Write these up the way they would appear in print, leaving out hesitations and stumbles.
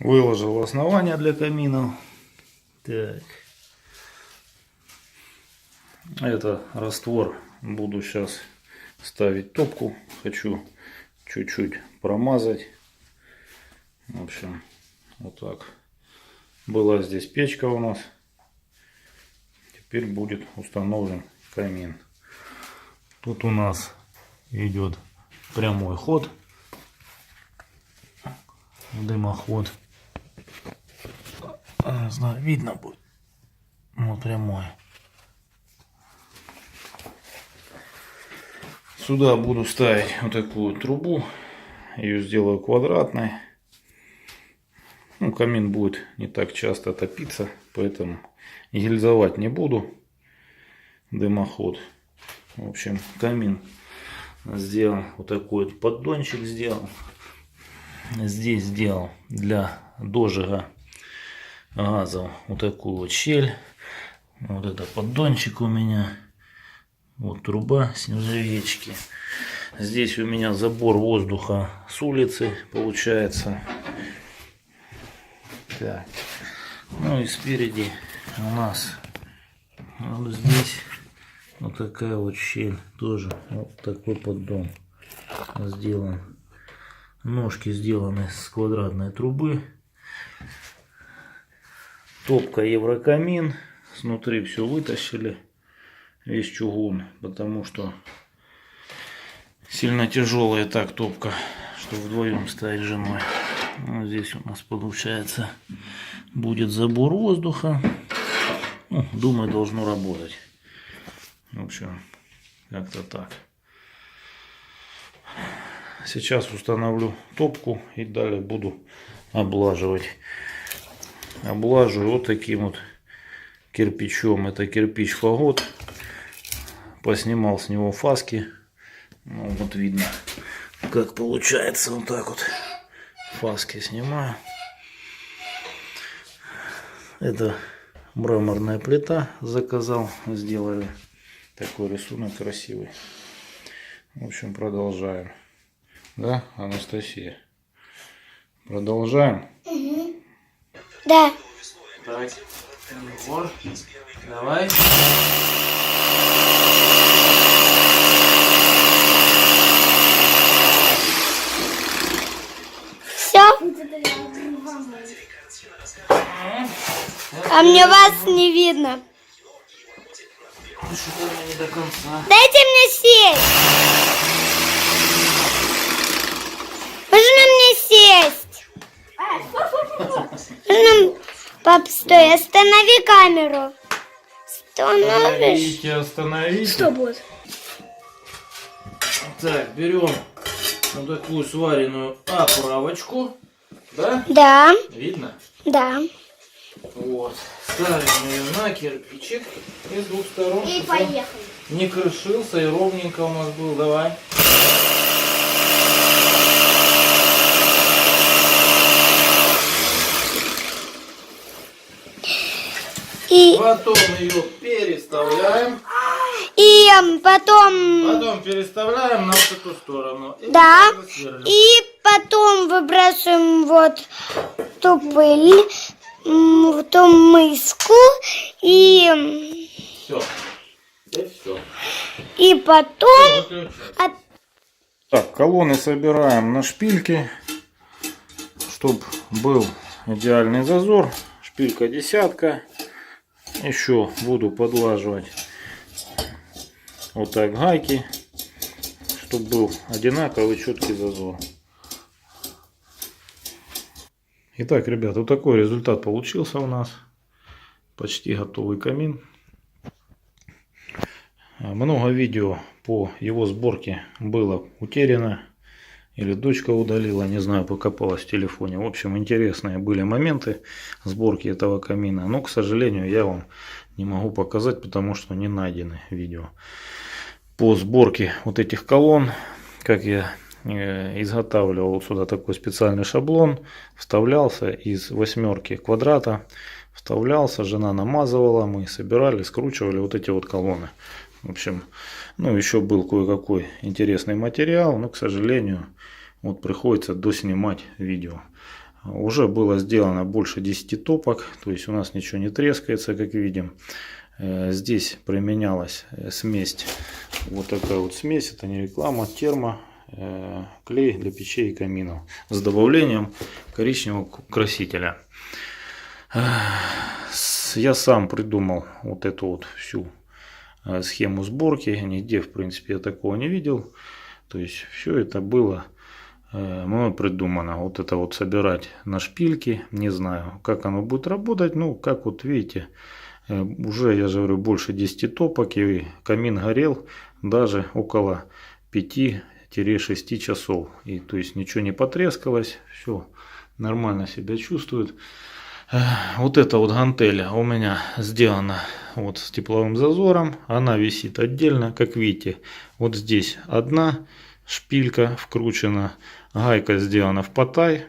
Выложил основание для камина. Так. Это раствор. Буду сейчас ставить топку. Хочу чуть-чуть промазать. В общем, вот так. Была здесь печка у нас. Теперь будет установлен камин. Тут у нас идет прямой ход. Дымоход. Не знаю, видно будет. Вот прямой. Сюда буду ставить вот такую трубу. Ее сделаю квадратной. Ну, камин будет не так часто топиться, поэтому гильзовать не буду. Дымоход. В общем, камин сделал вот такой вот поддончик сделал. Здесь сделал для дожига газов вот такую вот щель. Вот это поддончик у меня. Вот труба с нержавеечки. Здесь у меня забор воздуха с улицы получается. Так. Ну и спереди у нас вот здесь вот такая вот щель. Тоже вот такой поддон сделан. Ножки сделаны с квадратной трубы. Топка Еврокамин. Снутри все вытащили. Весь чугун. Потому что сильно тяжелая так топка, что вдвоем ставить с женой. Вот здесь у нас получается будет забор воздуха. Ну, думаю, должно работать. В общем, как-то так. Сейчас установлю топку и далее буду облаживать. Облаживаю вот таким вот кирпичом. Это кирпич Фагот. Поснимал с него фаски. Ну, вот видно, как получается. Вот так вот фаски снимаю. Это мраморная плита заказал. Сделали такой рисунок красивый. В общем, продолжаем. Да, Анастасия? Продолжаем? Угу. Да. Так, Егор, давай. Все? А мне вас не видно. Что-то не до конца. Дайте мне сесть. Можно мне сесть? Можно... Пап, стой, останови камеру. Остановишь? Остановите. Что будет? Так, берем вот такую сваренную оправочку. Да? Да. Видно? Да. Вот. Ставим ее на кирпичик. И с двух сторон. И поехали. Не крышился и ровненько у нас был. Давай. И... Потом ее переставляем. И потом... Потом переставляем на вот эту сторону. И Да. И потом выбрасываем вот ту пыль в ту миску. И... Все. И все. И потом... Так, колонны собираем на шпильки, чтобы был идеальный зазор. Шпилька 10. Еще буду подлаживать вот так гайки, чтобы был одинаковый четкий зазор. Итак, ребят, вот такой результат получился у нас. Почти готовый камин. Много видео по его сборке было утеряно. Или дочка удалила, не знаю, покопалась в телефоне. В общем, интересные были моменты сборки этого камина. Но, к сожалению, я вам не могу показать, потому что не найдены видео по сборке вот этих колонн. Как я изготавливал вот сюда такой специальный шаблон. Вставлялся из 8 квадрата. Вставлялся, жена намазывала, мы собирали, скручивали вот эти вот колонны. В общем, ну еще был кое-какой интересный материал, но, к сожалению, вот приходится доснимать видео. Уже было сделано больше 10 топок, то есть у нас ничего не трескается, как видим. Здесь применялась смесь, вот такая вот смесь, это не реклама, термо, клей для печей и каминов с добавлением коричневого красителя. Я сам придумал вот эту вот всю схему сборки, нигде в принципе я такого не видел, то есть все это было мной придумано. Вот это вот собирать на шпильки, не знаю как оно будет работать, ну как вот видите, уже, я же говорю, больше 10 топок, и камин горел даже около 5-6 часов. И то есть ничего не потрескалось, все нормально себя чувствует. Вот эта вот гантель у меня сделана вот с тепловым зазором. Она висит отдельно, как видите. Вот здесь одна шпилька вкручена, гайка сделана в потай.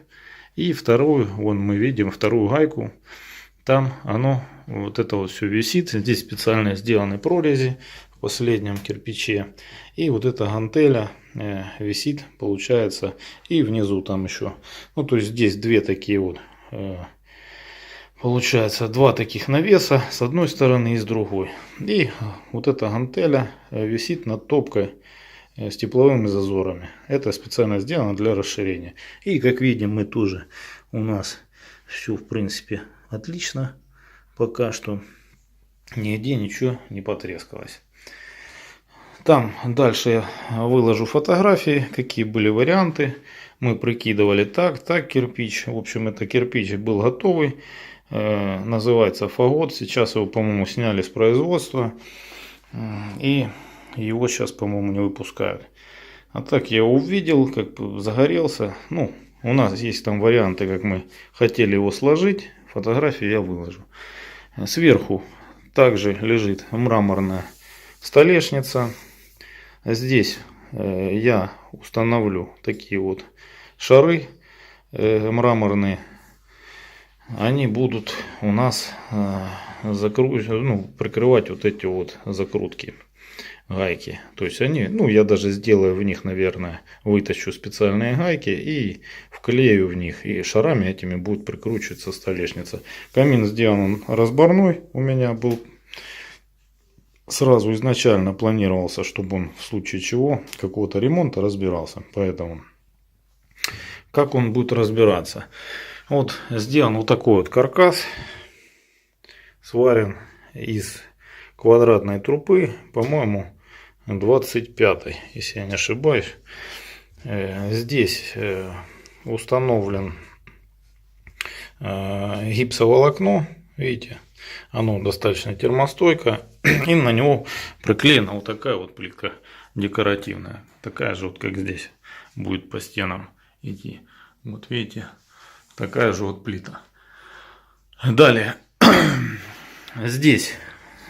И вторую, вон мы видим вторую гайку. Там оно, вот это вот все висит. Здесь специально сделаны прорези в последнем кирпиче. И вот эта гантеля висит, получается, и внизу там еще. Ну, то есть здесь две такие вот, получается, два таких навеса с одной стороны и с другой. И вот эта гантеля висит над топкой с тепловыми зазорами. Это специально сделано для расширения. И как видим, мы тоже, у нас все в принципе отлично, пока что нигде ничего не потрескалось. Там дальше я выложу фотографии, какие были варианты. Мы прикидывали так кирпич. В общем, это кирпич был готовый, называется Фагот. Сейчас его, по-моему, сняли с производства, и его сейчас, по-моему, не выпускают. А так я его увидел, как бы загорелся. Ну, у нас есть там варианты, как мы хотели его сложить. Фотографии я выложу. Сверху также лежит мраморная столешница. Здесь я установлю такие вот шары мраморные. Они будут у нас прикрывать вот эти вот закрутки, гайки. То есть они, ну я даже сделаю в них, наверное, вытащу специальные гайки и вклею в них. И шарами этими будет прикручиваться столешница. Камин сделан разборной. У меня был сразу изначально планировался, чтобы он в случае чего, какого-то ремонта разбирался. Поэтому как он будет разбираться? Вот сделан вот такой вот каркас. Сварен из квадратной трубы, по-моему, 25-й, если я не ошибаюсь. Здесь установлен гипсоволокно, видите, оно достаточно термостойко, и на него приклеена вот такая вот плитка декоративная, такая же вот как здесь будет по стенам идти. Вот видите, такая же вот плита. Далее здесь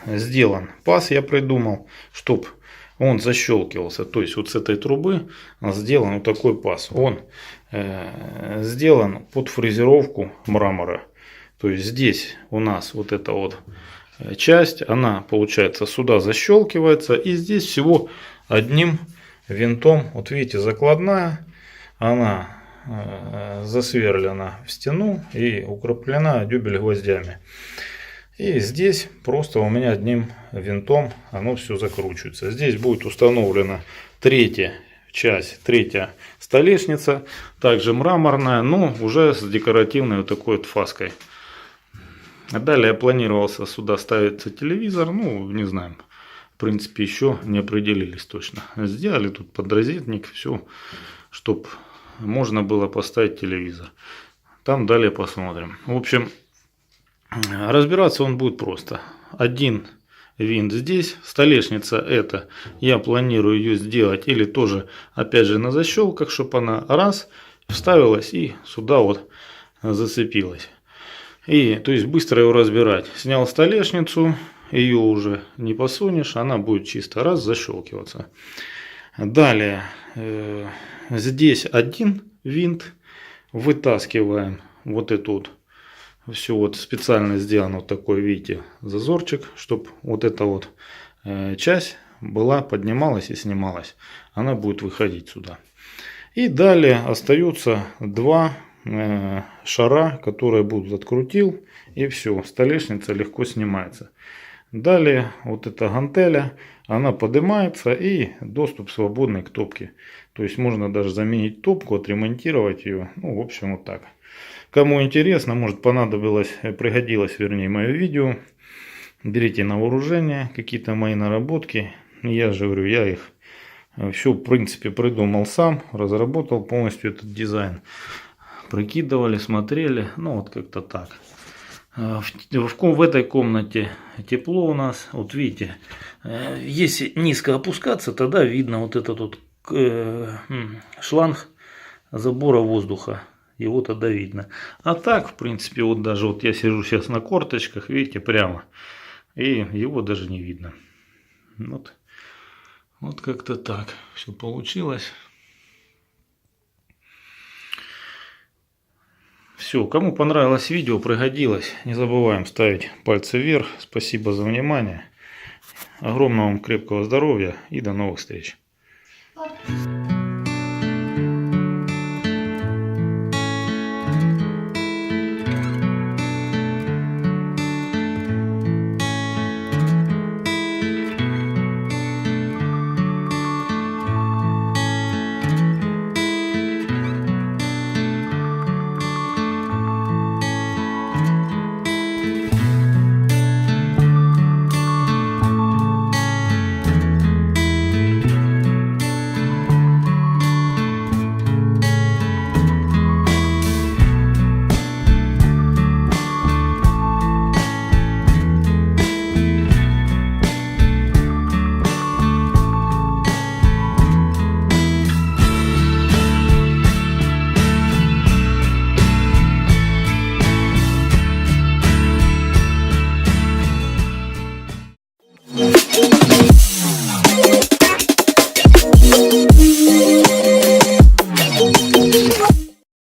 сделан паз, я придумал, чтобы он защелкивался. То есть вот с этой трубы сделан вот такой паз. Он сделан под фрезеровку мрамора. То есть здесь у нас вот эта вот часть, она получается сюда защелкивается. И здесь всего одним винтом, вот видите, закладная, она засверлена в стену и укреплена дюбель-гвоздями. И здесь просто у меня одним винтом оно все закручивается. Здесь будет установлена третья столешница, также мраморная, но уже с декоративной вот такой вот фаской. Далее планировался сюда ставиться телевизор, ну не знаю, в принципе еще не определились точно. Сделали тут подрозетник, все, чтобы можно было поставить телевизор. Там далее посмотрим. В общем, разбираться он будет просто. Один винт здесь, столешница эта, я планирую ее сделать или тоже опять же на защелках, чтобы она раз вставилась и сюда вот зацепилась. И то есть быстро его разбирать. Снял столешницу, ее уже не посунешь, она будет чисто раз защелкиваться. Далее здесь один винт, вытаскиваем вот эту вот. Все вот специально сделан вот такой, видите, зазорчик, чтобы вот эта вот часть была, поднималась и снималась. Она будет выходить сюда. И далее остаются два шара, которые будут открутил, и все, столешница легко снимается. Далее вот эта гантеля, она поднимается и доступ свободный к топке. То есть можно даже заменить топку, отремонтировать ее. Ну, в общем, вот так. Кому интересно, может пригодилось, вернее, мое видео. Берите на вооружение какие-то мои наработки. Я же говорю, я их все, в принципе, придумал сам, разработал полностью этот дизайн. Прикидывали, смотрели, ну вот как-то так. В этой комнате тепло у нас, вот видите, если низко опускаться, тогда видно вот этот вот шланг забора воздуха, его тогда видно. А так, в принципе, вот даже вот я сижу сейчас на корточках, видите, прямо, и его даже не видно. Вот как-то так все получилось. Все, кому понравилось видео, пригодилось, не забываем ставить пальцы вверх. Спасибо за внимание. Огромного вам крепкого здоровья и до новых встреч. Пап.